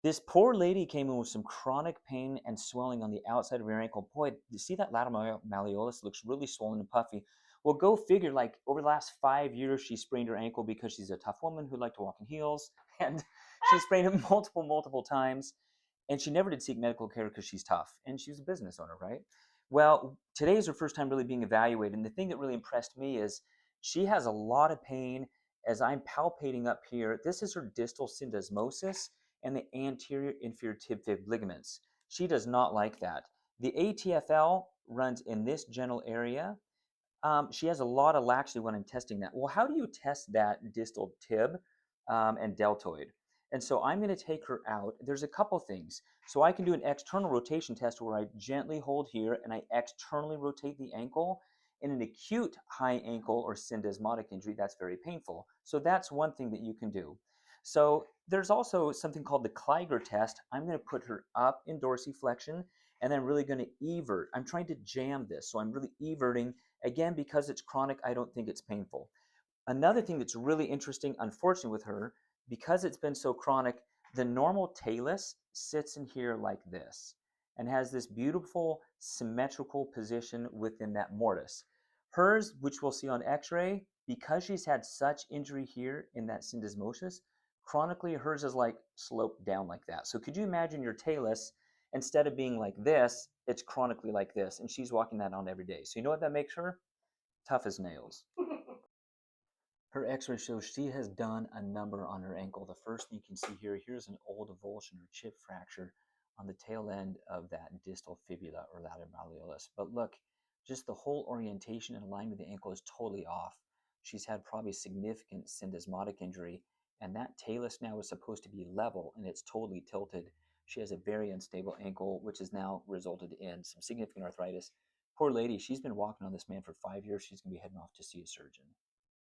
This poor lady came in with some chronic pain and swelling on the outside of her ankle. Boy, you see that lateral malleolus looks really swollen and puffy. Well, go figure, like over the last 5 years, she sprained her ankle because she's a tough woman who liked to walk in heels. And she sprained it multiple times. And she never did seek medical care because she's tough. And she was a business owner, right? Well, today is her first time really being evaluated. And the thing that really impressed me is she has a lot of pain as I'm palpating up here. This is her distal syndesmosis and the anterior inferior tib fib ligaments. She does not like that. The ATFL runs in this general area. She has a lot of laxity when I'm testing that. Well, how do you test that distal tib and deltoid? And so I'm going to take her out. There's a couple things. So I can do an external rotation test where I gently hold here and I externally rotate the ankle. In an acute high ankle or syndesmotic injury, that's very painful. So that's one thing that you can do. So there's also something called the Kliger test. I'm going to put her up in dorsiflexion and then really going to evert. I'm trying to jam this. So I'm really everting. Again, because it's chronic, I don't think it's painful. Another thing that's really interesting, unfortunately, with her, because it's been so chronic, the normal talus sits in here like this and has this beautiful symmetrical position within that mortise. Hers, which we'll see on x-ray, because she's had such injury here in that syndesmosis, chronically hers is like sloped down like that. So could you imagine your talus, instead of being like this, it's chronically like this, and she's walking that on every day. So you know what that makes her? Tough as nails. Her x-ray shows she has done a number on her ankle. The first thing you can see here, here's an old avulsion or chip fracture on the tail end of that distal fibula or lateral malleolus. But look, just the whole orientation and alignment of the ankle is totally off. She's had probably significant syndesmotic injury, and that talus now is supposed to be level, and it's totally tilted. She has a very unstable ankle, which has now resulted in some significant arthritis. Poor lady, she's been walking on this man for 5 years. She's going to be heading off to see a surgeon.